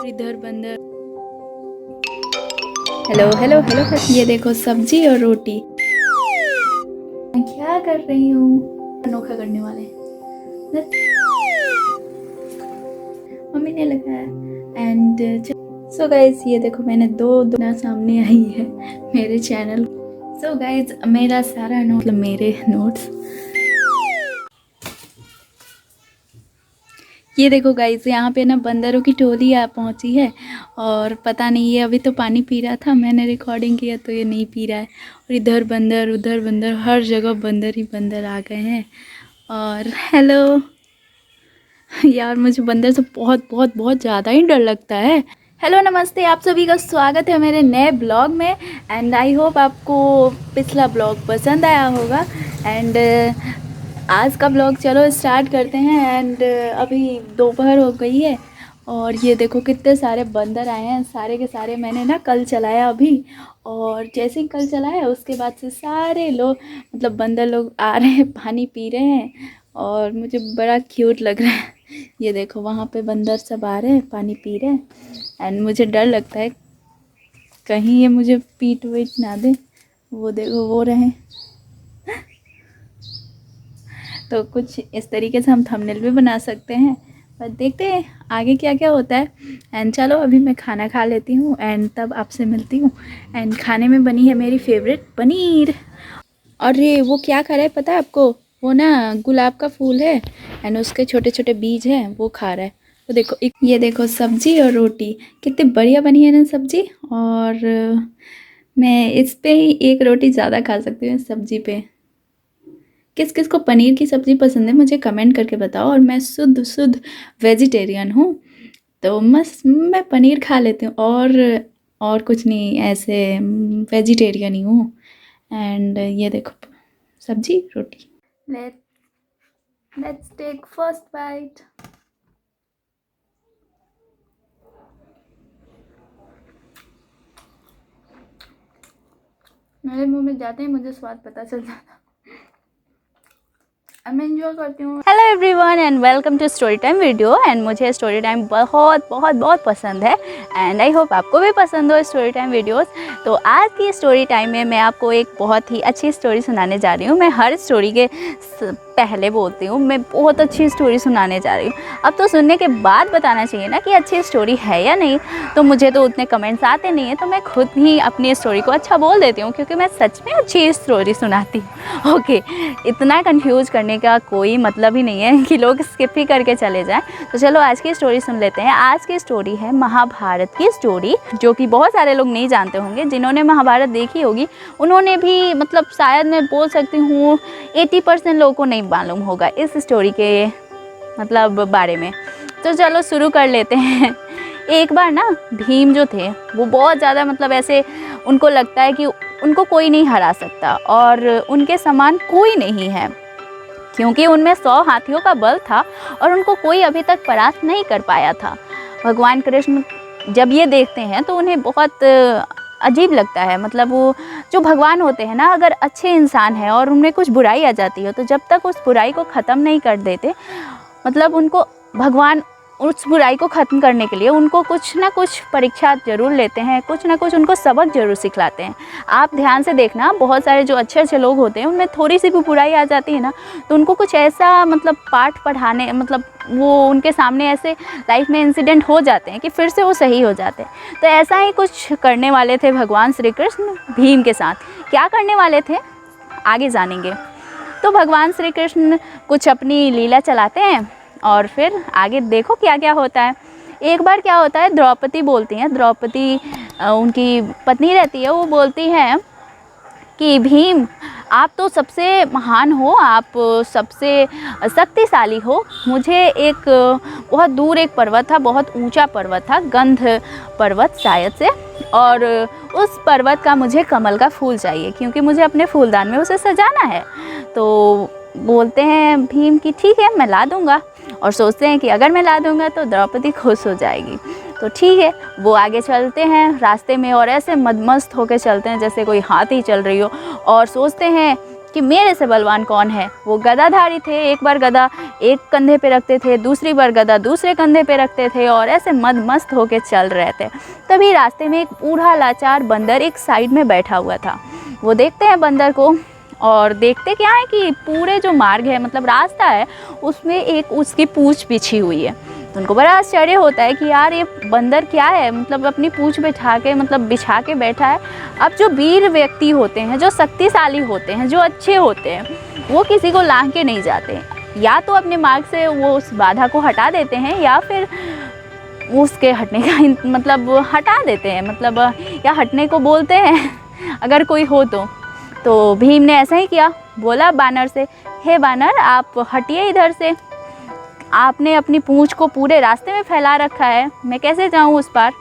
इधर बंदर। Hello hello hello, ये देखो सब्जी और रोटी। मैं क्या कर रही हूँ, अनोखा करने वाले मम्मी ने लगाया। एंड सो गाइज, ये देखो मैंने दो सामने आई है मेरे चैनल। सो गाइज, मेरा सारा नोट मतलब मेरे नोट्स ये देखो गाइज, यहाँ पे ना बंदरों की टोली आ पहुँची है। और पता नहीं, ये अभी तो पानी पी रहा था, मैंने रिकॉर्डिंग किया तो ये नहीं पी रहा है। और इधर बंदर उधर बंदर, हर जगह बंदर ही बंदर आ गए हैं। और हेलो यार, मुझे बंदर से बहुत बहुत बहुत ज़्यादा ही डर लगता है। हेलो नमस्ते, आप सभी का स्वागत है मेरे नए ब्लॉग में। एंड आई होप आपको पिछला ब्लॉग पसंद आया होगा। एंड आज का ब्लॉग चलो स्टार्ट करते हैं। एंड अभी दोपहर हो गई है और ये देखो कितने सारे बंदर आए हैं। सारे के सारे मैंने ना कल चलाया अभी, और जैसे ही कल चलाया उसके बाद से सारे लोग मतलब बंदर लोग आ रहे हैं, पानी पी रहे हैं और मुझे बड़ा क्यूट लग रहा है। ये देखो वहाँ पे बंदर सब आ रहे हैं, पानी पी रहे हैं। एंड मुझे डर लगता है कहीं ये मुझे पीट वीट ना दे। वो देखो वो रहे। तो कुछ इस तरीके से हम थंबनेल भी बना सकते हैं, पर देखते हैं आगे क्या क्या होता है। एंड चलो अभी मैं खाना खा लेती हूँ एंड तब आपसे मिलती हूँ। एंड खाने में बनी है मेरी फेवरेट पनीर। और ये वो क्या खा रहा है पता है आपको? वो ना गुलाब का फूल है एंड उसके छोटे छोटे बीज हैं, वो खा रहा है। तो देखो ये देखो सब्जी और रोटी कितनी बढ़िया बनी है ना सब्जी। और मैं इस पे ही एक रोटी ज़्यादा खा सकती हूँ सब्जी पे। किस किस को पनीर की सब्ज़ी पसंद है मुझे कमेंट करके बताओ। और मैं शुद्ध शुद्ध वेजिटेरियन हूँ, तो बस मैं पनीर खा लेती हूँ और कुछ नहीं, ऐसे वेजिटेरियन ही हूँ। एंड ये देखो सब्जी रोटी। Let's take first bite. मेरे मुंह में जाते ही मुझे स्वाद पता चल जाता, मैं एंजॉय करती हूँ। Hello everyone and welcome to story time video. And मुझे स्टोरी टाइम बहुत बहुत बहुत पसंद है एंड आई होप आपको भी पसंद हो स्टोरी टाइम वीडियोस। तो आज की स्टोरी टाइम में मैं आपको एक बहुत ही अच्छी स्टोरी सुनाने जा रही हूँ। मैं हर स्टोरी के पहले बोलती हूँ मैं बहुत अच्छी स्टोरी सुनाने जा रही हूँ। अब तो सुनने के बाद बताना चाहिए ना कि अच्छी स्टोरी है या नहीं। तो मुझे तो उतने कमेंट्स आते नहीं हैं, तो मैं खुद ही अपनी स्टोरी को अच्छा बोल देती हूँ क्योंकि मैं सच में अच्छी स्टोरी सुनाती हूँ। ओके, इतना कंफ्यूज करने का कोई मतलब ही नहीं है कि लोग स्किप ही करके चले जाएं। तो चलो आज की स्टोरी सुन लेते हैं। आज की स्टोरी है महाभारत की स्टोरी, जो कि बहुत सारे लोग नहीं जानते होंगे। जिन्होंने महाभारत देखी होगी उन्होंने भी मतलब शायद मैं बोल सकती हूँ 80% लोगों को नहीं मालूम होगा इस स्टोरी के मतलब बारे में। तो चलो शुरू कर लेते हैं। एक बार ना भीम जो थे वो बहुत ज़्यादा मतलब ऐसे उनको लगता है कि उनको कोई नहीं हरा सकता और उनके समान कोई नहीं है, क्योंकि उनमें 100 हाथियों का बल था और उनको कोई अभी तक परास्त नहीं कर पाया था। भगवान कृष्ण जब ये देखते हैं तो उन्हें बहुत अजीब लगता है। मतलब वो जो भगवान होते हैं ना, अगर अच्छे इंसान है और उनमें कुछ बुराई आ जाती है तो जब तक उस बुराई को ख़त्म नहीं कर देते, मतलब उनको भगवान उस बुराई को ख़त्म करने के लिए उनको कुछ ना कुछ परीक्षा ज़रूर लेते हैं, कुछ ना कुछ उनको सबक ज़रूर सिखलाते हैं। आप ध्यान से देखना, बहुत सारे जो अच्छे अच्छे लोग होते हैं उनमें थोड़ी सी भी बुराई आ जाती है ना, तो उनको कुछ ऐसा मतलब पाठ पढ़ाने, मतलब वो उनके सामने ऐसे लाइफ में इंसिडेंट हो जाते हैं कि फिर से वो सही हो जाते हैं। तो ऐसा ही कुछ करने वाले थे भगवान श्री कृष्ण भीम के साथ। क्या करने वाले थे आगे जानेंगे। तो भगवान श्री कृष्ण कुछ अपनी लीला चलाते हैं और फिर आगे देखो क्या क्या होता है। एक बार क्या होता है, द्रौपदी बोलती हैं, द्रौपदी उनकी पत्नी रहती है, वो बोलती है कि भीम आप तो सबसे महान हो, आप सबसे शक्तिशाली हो। मुझे एक बहुत दूर एक पर्वत था, बहुत ऊंचा पर्वत था, गंध पर्वत शायद से, और उस पर्वत का मुझे कमल का फूल चाहिए क्योंकि मुझे अपने फूलदान में उसे सजाना है। तो बोलते हैं भीम कि ठीक है मैं ला दूँगा, और सोचते हैं कि अगर मैं ला दूँगा तो द्रौपदी खुश हो जाएगी। तो ठीक है, वो आगे चलते हैं रास्ते में और ऐसे मदमस्त होकर चलते हैं जैसे कोई हाथी चल रही हो, और सोचते हैं कि मेरे से बलवान कौन है। वो गदाधारी थे, एक बार गदा एक कंधे पे रखते थे, दूसरी बार गदा दूसरे कंधे पे रखते थे और ऐसे मस्त होके चल रहे थे। तभी रास्ते में एक बूढ़ा लाचार बंदर एक साइड में बैठा हुआ था। वो देखते हैं बंदर को और देखते क्या है कि पूरे जो मार्ग है, मतलब रास्ता है, उसमें एक उसकी पूँछ बिछी हुई है। तो उनको बड़ा आश्चर्य होता है कि यार ये बंदर क्या है, मतलब अपनी पूँछ बिछा के, मतलब बिछा के बैठा है। अब जो वीर व्यक्ति होते हैं, जो शक्तिशाली होते हैं, जो अच्छे होते हैं, वो किसी को लांघ के नहीं जाते। या तो अपने मार्ग से वो उस बाधा को हटा देते हैं या फिर उसके हटने का मतलब हटा देते हैं, मतलब या हटने को बोलते हैं अगर कोई हो तो भीम ने ऐसा ही किया। बोला बानर से, हे बानर आप हटिए इधर से, आपने अपनी पूँछ को पूरे रास्ते में फैला रखा है, मैं कैसे जाऊँ उस पार।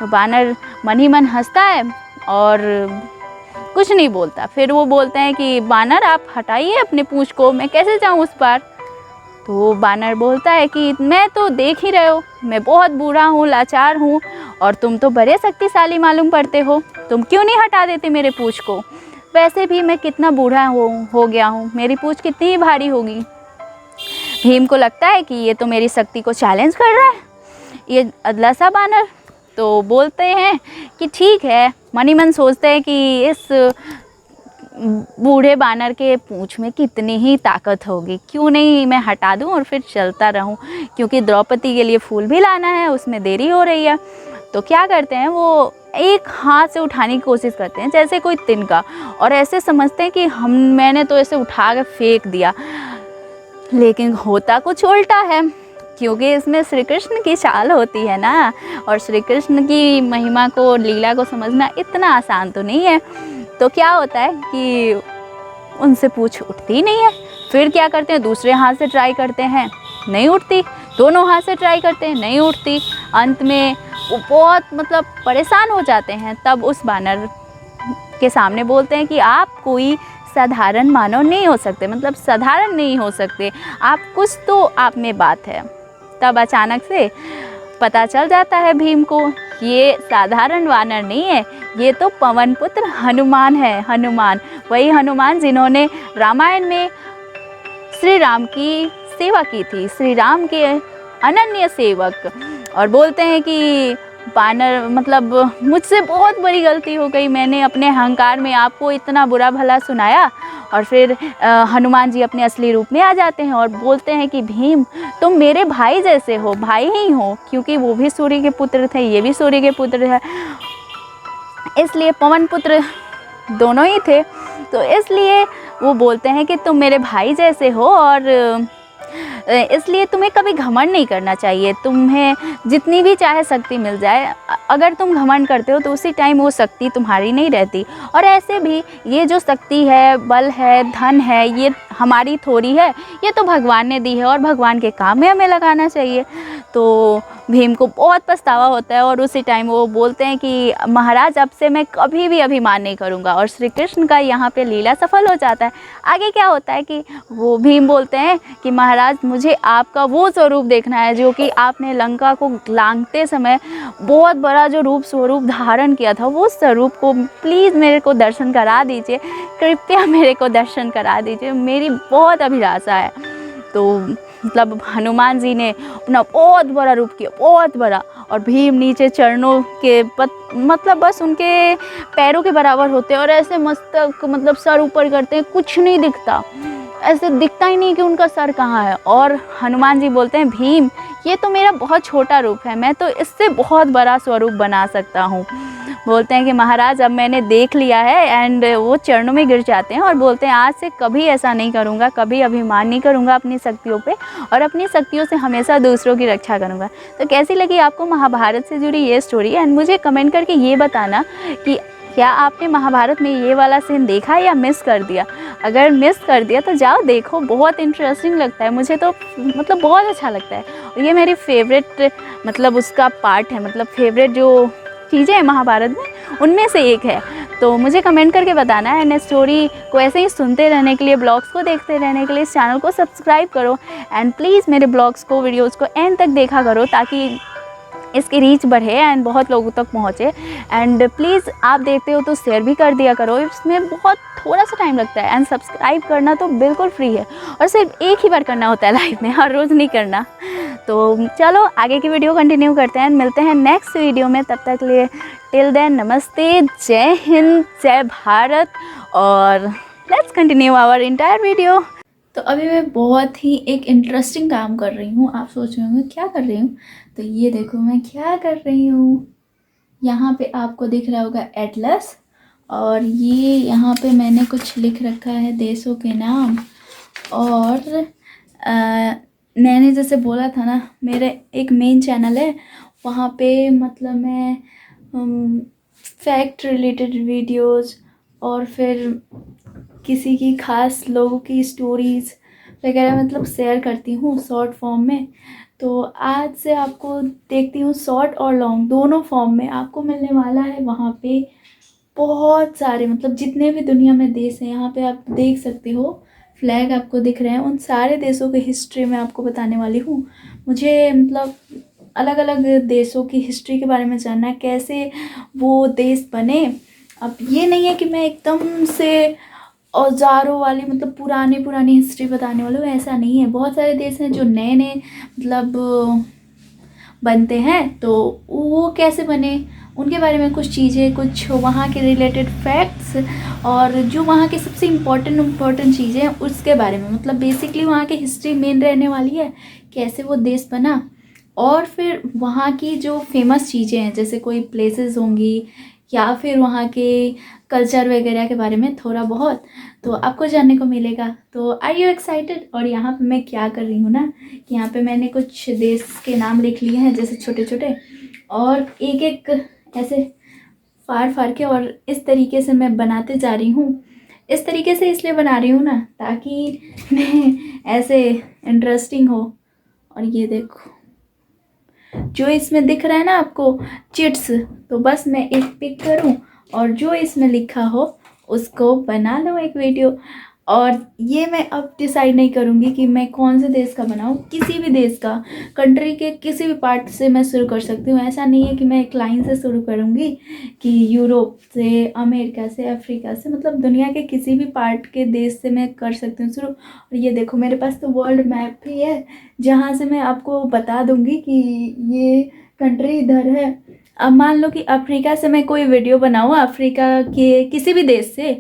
तो बानर मन ही मन हंसता है और कुछ नहीं बोलता। फिर वो बोलते हैं कि बानर आप हटाइए अपनी पूँछ को, मैं कैसे जाऊँ उस पार। तो बानर बोलता है कि मैं तो देख ही रहे हो, मैं बहुत बूढ़ा हूँ, लाचार हूँ, और तुम तो बड़े शक्तिशाली मालूम पड़ते हो, तुम क्यों नहीं हटा देते मेरे पूँछ को। वैसे भी मैं कितना बूढ़ा हो गया हूँ, मेरी पूँछ कितनी ही भारी होगी। भीम को लगता है कि ये तो मेरी शक्ति को चैलेंज कर रहा है, ये अदला सा बानर। तो बोलते हैं कि ठीक है, मन ही मन सोचते हैं कि इस बूढ़े बानर के पूँछ में कितनी ही ताकत होगी, क्यों नहीं मैं हटा दूं और फिर चलता रहूं, क्योंकि द्रौपदी के लिए फूल भी लाना है, उसमें देरी हो रही है। तो क्या करते हैं, वो एक हाथ से उठाने की कोशिश करते हैं जैसे कोई तिनका, और ऐसे समझते हैं कि मैंने तो ऐसे उठा के फेंक दिया, लेकिन होता कुछ उल्टा है, क्योंकि इसमें श्री कृष्ण की चाल होती है ना, और श्री कृष्ण की महिमा को, लीला को समझना इतना आसान तो नहीं है। तो क्या होता है कि उनसे पूँछ उठती नहीं है। फिर क्या करते हैं, दूसरे हाथ से ट्राई करते हैं, नहीं उठती, दोनों हाथ से ट्राई करते हैं, नहीं उठती। अंत में वो बहुत मतलब परेशान हो जाते हैं। तब उस बानर के सामने बोलते हैं कि आप कोई साधारण मानव नहीं हो सकते, मतलब साधारण नहीं हो सकते आप, कुछ तो आप में बात है। तब अचानक से पता चल जाता है भीम को, ये साधारण वानर नहीं है, ये तो पवन पुत्र हनुमान है। हनुमान, वही हनुमान जिन्होंने रामायण में श्री राम की सेवा की थी, श्री राम के अनन्य सेवक। और बोलते हैं कि बानर, मतलब मुझसे बहुत बड़ी गलती हो गई, मैंने अपने अहंकार में आपको इतना बुरा भला सुनाया। और फिर हनुमान जी अपने असली रूप में आ जाते हैं और बोलते हैं कि भीम तुम मेरे भाई जैसे हो, भाई ही हो, क्योंकि वो भी सूर्य के पुत्र थे, ये भी सूर्य के पुत्र है, इसलिए पवन पुत्र दोनों ही थे। तो इसलिए वो बोलते हैं कि तुम मेरे भाई जैसे हो, और इसलिए तुम्हें कभी घमंड नहीं करना चाहिए। तुम्हें जितनी भी चाहे शक्ति मिल जाए, अगर तुम घमंड करते हो तो उसी टाइम वो शक्ति तुम्हारी नहीं रहती। और ऐसे भी ये जो शक्ति है, बल है, धन है, ये हमारी थोड़ी है, ये तो भगवान ने दी है और भगवान के काम में हमें लगाना चाहिए। तो भीम को बहुत पछतावा होता है और उसी टाइम वो बोलते हैं कि महाराज अब से मैं कभी भी अभिमान नहीं करूँगा। और श्री कृष्ण का यहाँ पे लीला सफल हो जाता है। आगे क्या होता है कि वो भीम बोलते हैं कि महाराज मुझे आपका वो स्वरूप देखना है जो कि आपने लंका को लांघते समय बहुत बड़ा जो रूप स्वरूप धारण किया था, वो स्वरूप को प्लीज़ मेरे को दर्शन करा दीजिए, कृपया मेरे को दर्शन करा दीजिए, मेरी बहुत अभिलाषा है। तो मतलब हनुमान जी ने अपना बहुत बड़ा रूप किया, बहुत बड़ा, और भीम नीचे चरणों के मतलब बस उनके पैरों के बराबर होते हैं और ऐसे मस्तक, मतलब सर ऊपर करते हैं, कुछ नहीं दिखता, ऐसे दिखता ही नहीं कि उनका सर कहाँ है। और हनुमान जी बोलते हैं भीम ये तो मेरा बहुत छोटा रूप है, मैं तो इससे बहुत बड़ा स्वरूप बना सकता हूँ। बोलते हैं कि महाराज अब मैंने देख लिया है, एंड वो चरणों में गिर जाते हैं और बोलते हैं आज से कभी ऐसा नहीं करूँगा, कभी अभिमान नहीं करूँगा अपनी शक्तियों पे, और अपनी शक्तियों से हमेशा दूसरों की रक्षा करूँगा। तो कैसी लगी आपको महाभारत से जुड़ी ये स्टोरी, एंड मुझे कमेंट करके ये बताना कि क्या आपने महाभारत में ये वाला सीन देखा या मिस कर दिया। अगर मिस कर दिया तो जाओ देखो, बहुत इंटरेस्टिंग लगता है, मुझे तो मतलब बहुत अच्छा लगता है। और ये मेरी फेवरेट मतलब उसका पार्ट है, मतलब फेवरेट जो चीज़ें हैं महाभारत में उनमें से एक है। तो मुझे कमेंट करके बताना है, एंड स्टोरी को ऐसे ही सुनते रहने के लिए, ब्लॉग्स को देखते रहने के लिए इस चैनल को सब्सक्राइब करो, एंड प्लीज़ मेरे ब्लॉग्स को, वीडियोज़ को एंड तक देखा करो, ताकि इसकी रीच बढ़े एंड बहुत लोगों तक पहुँचे। एंड प्लीज़ आप देखते हो तो शेयर भी कर दिया करो, इसमें बहुत थोड़ा सा टाइम लगता है। एंड सब्सक्राइब करना तो बिल्कुल फ्री है और सिर्फ एक ही बार करना होता है लाइफ में, हर रोज़ नहीं करना। तो चलो आगे की वीडियो कंटिन्यू करते हैं, मिलते हैं नेक्स्ट वीडियो में। तब तक लिए टिल देन नमस्ते, जय हिंद, जय भारत, और let's continue our entire video. तो अभी मैं बहुत ही एक इंटरेस्टिंग काम कर रही हूँ। आप सोच रहे होंगे क्या कर रही हूँ, तो ये देखो मैं क्या कर रही हूँ। यहाँ पे आपको दिख रहा होगा एटलस, और ये यहाँ पे मैंने कुछ लिख रखा है देशों के नाम। और मैंने जैसे बोला था ना, मेरे एक मेन चैनल है, वहाँ पे मतलब मैं फैक्ट रिलेटेड वीडियोस और फिर किसी की खास लोगों की स्टोरीज़ वगैरह मतलब शेयर करती हूँ शॉर्ट फॉर्म में। तो आज से आपको देखती हूँ शॉर्ट और लॉन्ग दोनों फॉर्म में आपको मिलने वाला है। वहाँ पे बहुत सारे मतलब जितने भी दुनिया में देश हैं, यहाँ पे आप देख सकते हो फ्लैग आपको दिख रहे हैं, उन सारे देशों की हिस्ट्री मैं आपको बताने वाली हूँ। मुझे मतलब अलग अलग देशों की हिस्ट्री के बारे में जानना है, कैसे वो देश बने। अब ये नहीं है कि मैं एकदम से औजारों वाली मतलब पुरानी हिस्ट्री बताने वाली हूँ, ऐसा नहीं है। बहुत सारे देश हैं जो नए नए मतलब बनते हैं, तो वो कैसे बने उनके बारे में कुछ चीज़ें, कुछ वहाँ के रिलेटेड फैक्ट्स, और जो वहाँ के सबसे इम्पोर्टेंट चीज़ें हैं उसके बारे में। मतलब बेसिकली वहाँ की हिस्ट्री मेन रहने वाली है, कैसे वो देश बना, और फिर वहाँ की जो फेमस चीज़ें हैं जैसे कोई प्लेसेस होंगी या फिर वहाँ के कल्चर वगैरह के बारे में थोड़ा बहुत तो आपको जानने को मिलेगा। तो आर यू एक्साइटेड। और यहाँ पे मैं क्या कर रही हूँ ना कि यहाँ पे मैंने कुछ देश के नाम लिख लिए हैं जैसे छोटे छोटे, और एक एक ऐसे फाड़ के, और इस तरीके से मैं बनाते जा रही हूँ। इस तरीके से इसलिए बना रही हूँ ना ताकि मैं ऐसे इंटरेस्टिंग हो। और ये देखो जो इसमें दिख रहा है ना आपको चिट्स, तो बस मैं एक पिक करूं और जो इसमें लिखा हो उसको बना लो एक वीडियो। और ये मैं अब डिसाइड नहीं करूंगी कि मैं कौन से देश का बनाऊं, किसी भी देश का, कंट्री के किसी भी पार्ट से मैं शुरू कर सकती हूँ। ऐसा नहीं है कि मैं एक लाइन से शुरू करूंगी कि यूरोप से, अमेरिका से, अफ्रीका से, मतलब दुनिया के किसी भी पार्ट के देश से मैं कर सकती हूँ शुरू। और ये देखो मेरे पास तो वर्ल्ड मैप भी है जहाँ से मैं आपको बता दूंगी कि ये कंट्री इधर है। अब मान लो कि अफ्रीका से मैं कोई वीडियो बनाऊँ, अफ्रीका के किसी भी देश से,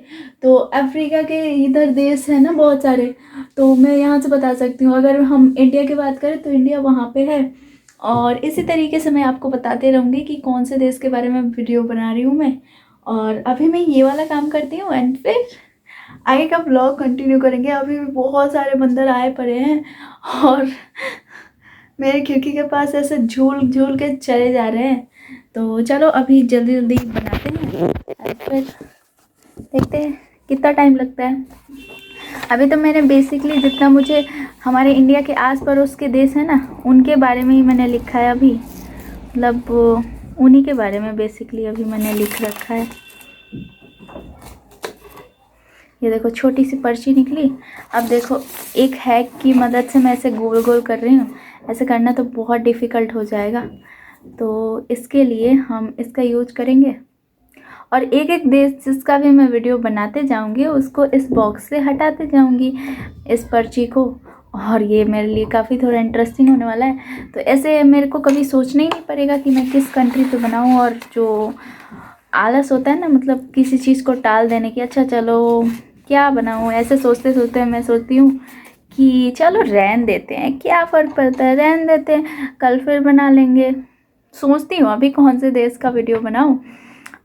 तो अफ्रीका के इधर देश है ना बहुत सारे, तो मैं यहाँ से बता सकती हूँ। अगर हम इंडिया की बात करें तो इंडिया वहाँ पे है। और इसी तरीके से मैं आपको बताते रहूँगी कि कौन से देश के बारे में वीडियो बना रही हूँ मैं। और अभी मैं ये वाला काम करती हूँ एंड फिर आगे का ब्लॉग कंटिन्यू करेंगे। अभी भी बहुत सारे बंदर आए पड़े हैं और मेरे खिड़की के पास ऐसे झूल झूल के चले जा रहे हैं। तो चलो अभी जल्दी जल्दी बनाते हैं और फिर देखते हैं कितना टाइम लगता है। अभी तो मैंने बेसिकली जितना मुझे हमारे इंडिया के आस पड़ोस के देश है ना उनके बारे में ही मैंने लिखा है। अभी मतलब उन्हीं के बारे में बेसिकली अभी मैंने लिख रखा है। ये देखो छोटी सी पर्ची निकली। अब देखो एक हैक की मदद से मैं ऐसे गोल गोल कर रही हूँ। ऐसे करना तो बहुत डिफ़िकल्ट हो जाएगा, तो इसके लिए हम इसका यूज करेंगे। और एक एक देश जिसका भी मैं वीडियो बनाते जाऊंगी उसको इस बॉक्स से हटाते जाऊंगी इस पर्ची को। और ये मेरे लिए काफ़ी थोड़ा इंटरेस्टिंग होने वाला है। तो ऐसे मेरे को कभी सोचना ही नहीं पड़ेगा कि मैं किस कंट्री पे बनाऊं। और जो आलस होता है ना मतलब किसी चीज़ को टाल देने की, अच्छा चलो क्या बनाऊं, ऐसे सोचते सोचते मैं सोचती हूँ कि चलो रहन देते हैं, क्या फ़र्क पड़ता है, रहन देते हैं, कल फिर बना लेंगे। सोचती हूँ अभी कौन से देश का वीडियो बनाऊं।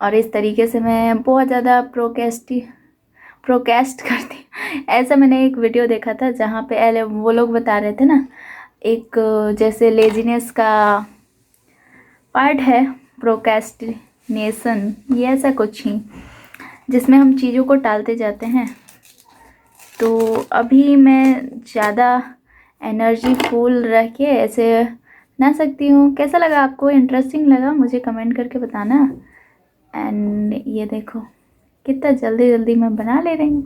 और इस तरीके से मैं बहुत ज़्यादा प्रोकेस्ट करती हूँ। ऐसा मैंने एक वीडियो देखा था जहाँ पे वो लोग बता रहे थे ना, एक जैसे लेजीनेस का पार्ट है प्रोकेस्टिनेशन, ये ऐसा कुछ ही जिसमें हम चीज़ों को टालते जाते हैं। तो अभी मैं ज़्यादा एनर्जी फुल रह के ऐसे बना सकती हूँ। कैसा लगा आपको, इंटरेस्टिंग लगा, मुझे कमेंट करके बताना। एंड ये देखो कितना जल्दी जल्दी मैं बना ले रही हूँ।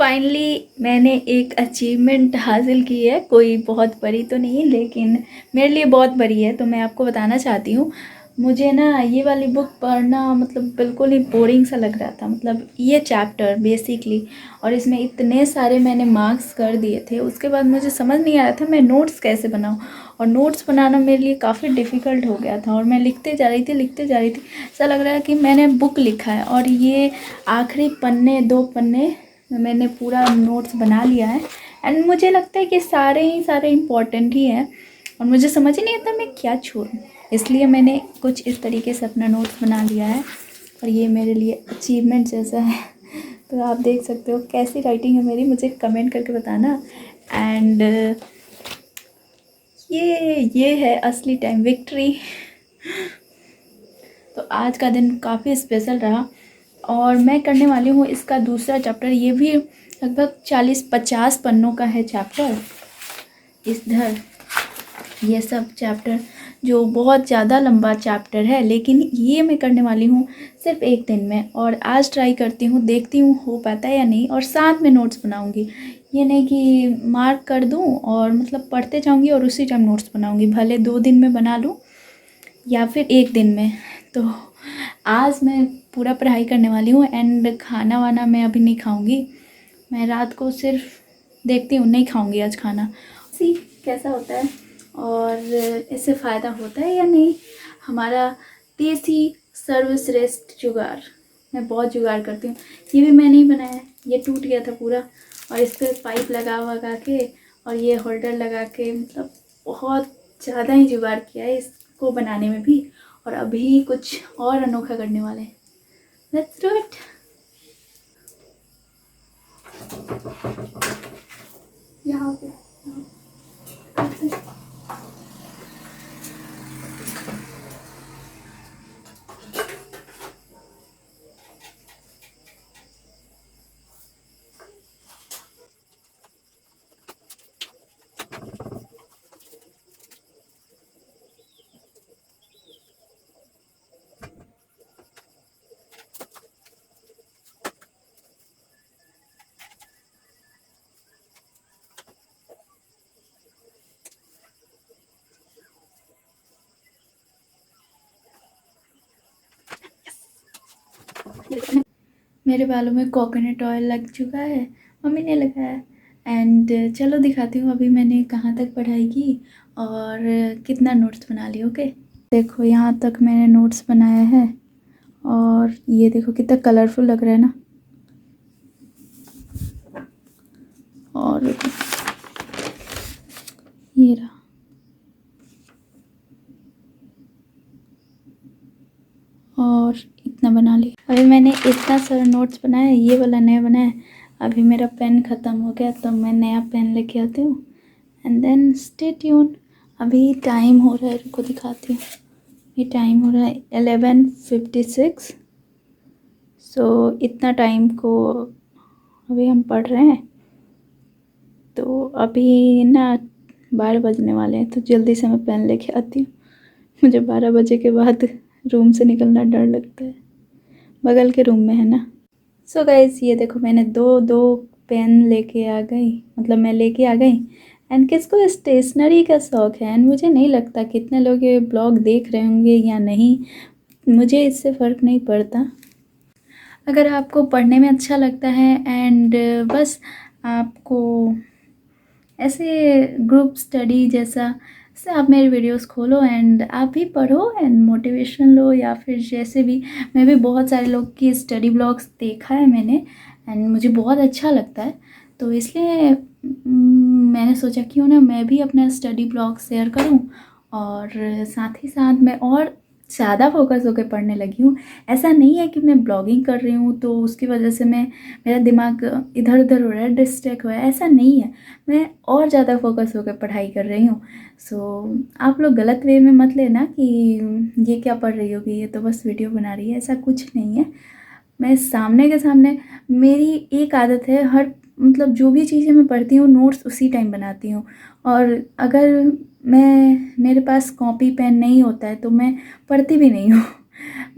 फाइनली मैंने एक अचीवमेंट हासिल की है। कोई बहुत बड़ी तो नहीं लेकिन मेरे लिए बहुत बड़ी है, तो मैं आपको बताना चाहती हूँ। मुझे ना ये वाली बुक पढ़ना मतलब बिल्कुल ही बोरिंग सा लग रहा था, मतलब ये चैप्टर बेसिकली। और इसमें इतने सारे मैंने मार्क्स कर दिए थे, उसके बाद मुझे समझ नहीं आ रहा था मैं नोट्स कैसे बनाऊँ। और नोट्स बनाना मेरे लिए काफ़ी डिफ़िकल्ट हो गया था, और मैं लिखते जा रही थी। ऐसा लग रहा है कि मैंने बुक लिखा है। और ये आखिरी पन्ने, 2 पन्ने मैंने पूरा नोट्स बना लिया है। एंड मुझे लगता है कि सारे इम्पॉर्टेंट ही हैं, और मुझे समझ ही नहीं आता मैं क्या छोड़ूं। इसलिए मैंने कुछ इस तरीके से अपना नोट्स बना लिया है, और ये मेरे लिए अचीवमेंट जैसा है। तो आप देख सकते हो कैसी राइटिंग है मेरी, मुझे कमेंट करके बताना। एंड ये है असली टाइम विक्ट्री। तो आज का दिन काफ़ी स्पेशल रहा, और मैं करने वाली हूँ इसका दूसरा चैप्टर। ये भी लगभग 40-50 पन्नों का है चैप्टर। इधर ये सब चैप्टर जो बहुत ज़्यादा लंबा चैप्टर है, लेकिन ये मैं करने वाली हूँ सिर्फ एक दिन में। और आज ट्राई करती हूँ, देखती हूँ हो पाता है या नहीं, और साथ में नोट्स बनाऊँगी। ये नहीं कि मार्क कर दूँ और मतलब पढ़ते जाऊँगी और उसी टाइम नोट्स बनाऊँगी। भले 2 दिन में बना लूँ या फिर 1 दिन में। तो आज मैं पूरा पढ़ाई करने वाली हूँ। एंड खाना वाना मैं अभी नहीं खाऊँगी, मैं रात को सिर्फ देखती हूँ, नहीं खाऊँगी आज खाना। सी कैसा होता है और इससे फ़ायदा होता है या नहीं। हमारा देसी सर्वश्रेष्ठ जुगाड़, मैं बहुत जुगाड़ करती हूँ। ये भी मैंने ही बनाया है, ये टूट गया था पूरा, और इस पर पाइप लगा के और ये होल्डर लगा के, मतलब बहुत ज़्यादा ही जुगाड़ किया है इसको बनाने में भी। और अभी कुछ और अनोखा करने वाले हैं। Let's do it. यहाँ पे मेरे बालों में कोकोनट ऑयल लग चुका है, मम्मी ने लगाया। एंड चलो दिखाती हूँ अभी मैंने कहाँ तक पढ़ाई की और कितना नोट्स बना लिया। ओके, देखो यहाँ तक मैंने नोट्स बनाया है, और ये देखो कितना कलरफुल लग रहा है ना। और ये रहा, और इतना बना लिया। अभी मैंने इतना सारा नोट्स बनाया है, ये वाला नया बनाया है। अभी मेरा पेन ख़त्म हो गया तो मैं नया पेन लेके आती हूँ। And then stay tune. अभी टाइम हो रहा है, रुको दिखाती हूँ। ये टाइम हो रहा है 11:56। सो इतना टाइम को अभी हम पढ़ रहे हैं। तो अभी ना 12 बजने वाले हैं, तो जल्दी से मैं पेन लेके आती हूँ। मुझे 12 बजे के बाद रूम से निकलना डर लगता है, बगल के रूम में है ना। सो गाइस, ये देखो मैंने दो पेन लेके आ गई, मतलब मैं लेके आ गई। एंड किसको स्टेशनरी का शौक़ है, एंड मुझे नहीं लगता कितने लोग ये ब्लॉग देख रहे होंगे या नहीं, मुझे इससे फ़र्क नहीं पड़ता। अगर आपको पढ़ने में अच्छा लगता है एंड बस आपको ऐसे ग्रुप स्टडी जैसा से आप मेरी वीडियोस खोलो एंड आप भी पढ़ो एंड मोटिवेशन लो, या फिर जैसे भी। मैं भी बहुत सारे लोग की स्टडी ब्लॉग्स देखा है मैंने, एंड मुझे बहुत अच्छा लगता है। तो इसलिए मैंने सोचा क्यों ना मैं भी अपना स्टडी ब्लॉग शेयर करूं, और साथ ही साथ मैं और ज़्यादा फोकस होकर पढ़ने लगी हूँ। ऐसा नहीं है कि मैं ब्लॉगिंग कर रही हूँ तो उसकी वजह से मेरा दिमाग इधर उधर हो रहा है, डिस्ट्रैक्ट हुआ है, ऐसा नहीं है। मैं और ज़्यादा फोकस होकर पढ़ाई कर रही हूँ। सो आप लोग गलत वे में मत लेना कि ये क्या पढ़ रही होगी, ये तो बस वीडियो बना रही है, ऐसा कुछ नहीं है। मैं सामने के सामने, मेरी एक आदत है, हर मतलब जो भी चीज़ें मैं पढ़ती हूँ नोट्स उसी टाइम बनाती हूँ। और अगर मेरे पास कॉपी पेन नहीं होता है तो मैं पढ़ती भी नहीं हूँ।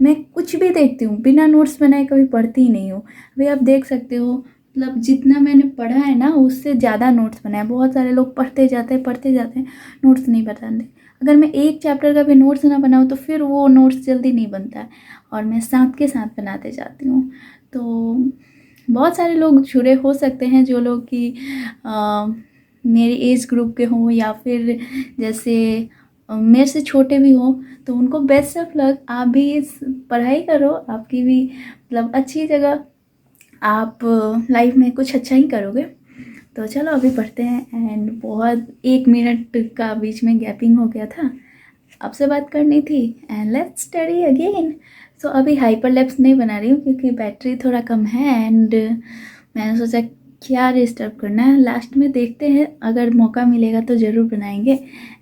मैं कुछ भी देखती हूँ बिना नोट्स बनाए कभी पढ़ती ही नहीं हूँ। अभी आप देख सकते हो मतलब जितना मैंने पढ़ा है ना उससे ज़्यादा नोट्स बनाए। बहुत सारे लोग पढ़ते जाते हैं, नोट्स नहीं बनाते। अगर मैं एक चैप्टर का भी नोट्स ना बनाऊँ तो फिर वो नोट्स जल्दी नहीं बनता है, और मैं साथ के साथ बनाते जाती हूँ। तो बहुत सारे लोग जुड़े हो सकते हैं जो लोग कि मेरी एज ग्रुप के हों, या फिर जैसे मेरे से छोटे भी हों, तो उनको बेस्ट ऑफ लक। आप भी इस पढ़ाई करो, आपकी भी मतलब अच्छी जगह, आप लाइफ में कुछ अच्छा ही करोगे। तो चलो अभी पढ़ते हैं। एंड बहुत 1 मिनट का बीच में गैपिंग हो गया था, आपसे बात करनी थी। And let's study again. So अभी हाइपरलैप्स नहीं बना रही हूँ क्योंकि बैटरी थोड़ा कम है, एंड मैंने सोचा क्या डिस्टर्ब करना है, लास्ट में देखते हैं, अगर मौका मिलेगा तो ज़रूर बनाएंगे।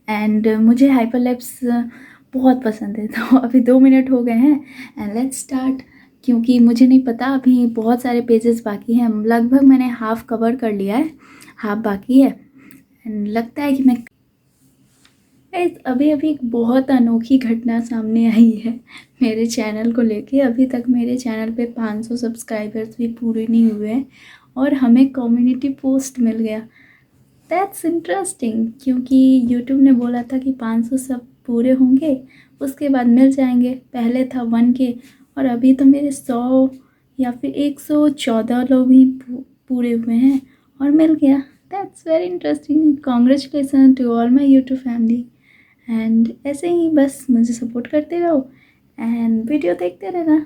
एंड मुझे हाइपरलैप्स बहुत पसंद है। तो अभी 2 मिनट हो गए हैं एंड लेट्स स्टार्ट। क्योंकि मुझे नहीं पता, अभी बहुत सारे पेजेस बाकी हैं, लगभग मैंने हाफ कवर कर लिया है, हाफ बाकी है। एंड लगता है कि मैं अभी एक बहुत अनोखी घटना सामने आई है मेरे चैनल को लेके। अभी तक मेरे चैनल पे 500 सब्सक्राइबर्स भी पूरे नहीं हुए हैं और हमें कम्युनिटी पोस्ट मिल गया। दैट्स इंटरेस्टिंग, क्योंकि यूट्यूब ने बोला था कि 500 सब पूरे होंगे उसके बाद मिल जाएंगे। पहले था 1K और अभी तो मेरे 100 या फिर 114 लोग ही पूरे हुए हैं और मिल गया। That's very interesting. Congratulation to all my YouTube family. And ऐसे ही बस मुझे सपोर्ट करते रहो एंड वीडियो देखते रहना।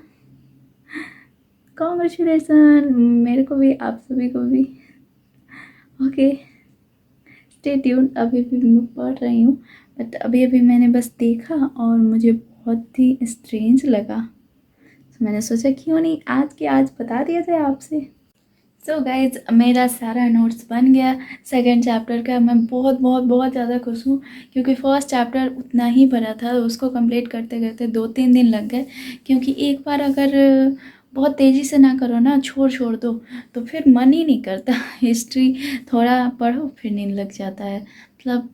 कॉन्ग्रेचुलेसन मेरे को भी, आप सभी को भी। Okay, stay tune. अभी भी मैं पढ़ रही हूँ, बट अभी मैंने बस देखा और मुझे बहुत ही स्ट्रेंज लगा, तो मैंने सोचा क्यों नहीं आज के आज बता दिया जाए आपसे। सो गाइज, मेरा सारा नोट्स बन गया सेकेंड चैप्टर का। मैं बहुत बहुत बहुत ज़्यादा खुश हूँ क्योंकि फर्स्ट चैप्टर उतना ही भरा था, उसको कंप्लीट करते करते 2-3 दिन लग गए। क्योंकि एक बार अगर बहुत तेज़ी से ना करो ना, छोड़ दो, तो फिर मन ही नहीं करता। हिस्ट्री थोड़ा पढ़ो फिर नींद लग जाता है मतलब।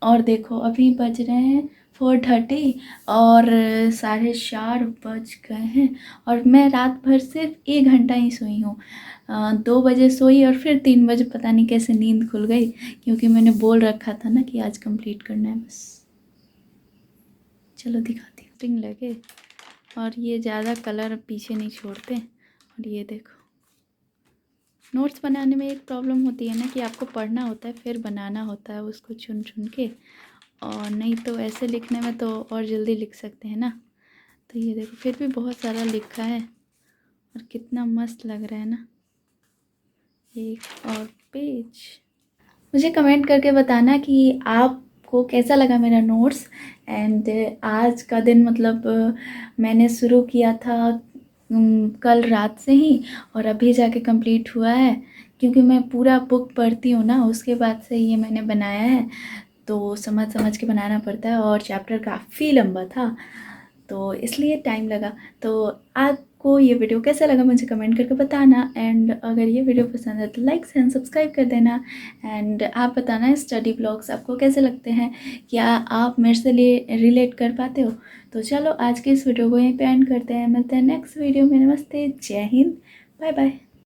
और देखो अभी बज रहे हैं 4:30 और 4:30 बज गए हैं और मैं रात भर सिर्फ 1 घंटा ही सोई हूँ। 2 बजे सोई और फिर 3 बजे पता नहीं कैसे नींद खुल गई, क्योंकि मैंने बोल रखा था ना कि आज कंप्लीट करना है बस। चलो दिखाती हूँ, स्टिंग लगे और ये ज़्यादा कलर पीछे नहीं छोड़ते। और ये देखो, नोट्स बनाने में एक प्रॉब्लम होती है ना कि आपको पढ़ना होता है फिर बनाना होता है उसको चुन चुन के, और नहीं तो ऐसे लिखने में तो और जल्दी लिख सकते हैं ना। तो ये देखो फिर भी बहुत सारा लिखा है और कितना मस्त लग रहा है ना। एक और पेज। मुझे कमेंट करके बताना कि आपको कैसा लगा मेरा नोट्स। एंड आज का दिन मतलब मैंने शुरू किया था कल रात से ही और अभी जाके कंप्लीट हुआ है, क्योंकि मैं पूरा बुक पढ़ती हूँ ना, उसके बाद से ये मैंने बनाया है। तो समझ के बनाना पड़ता है और चैप्टर काफ़ी लंबा था तो इसलिए टाइम लगा। तो आपको ये वीडियो कैसा लगा मुझे कमेंट करके बताना। एंड अगर ये वीडियो पसंद है तो लाइक एंड सब्सक्राइब कर देना। एंड आप बताना स्टडी ब्लॉग्स आपको कैसे लगते हैं, क्या आप मेरे से रिलेट कर पाते हो। तो चलो आज की इस वीडियो को यहीं पे एंड करते हैं, मिलते हैं नेक्स्ट वीडियो में। नमस्ते, जय हिंद, बाय बाय।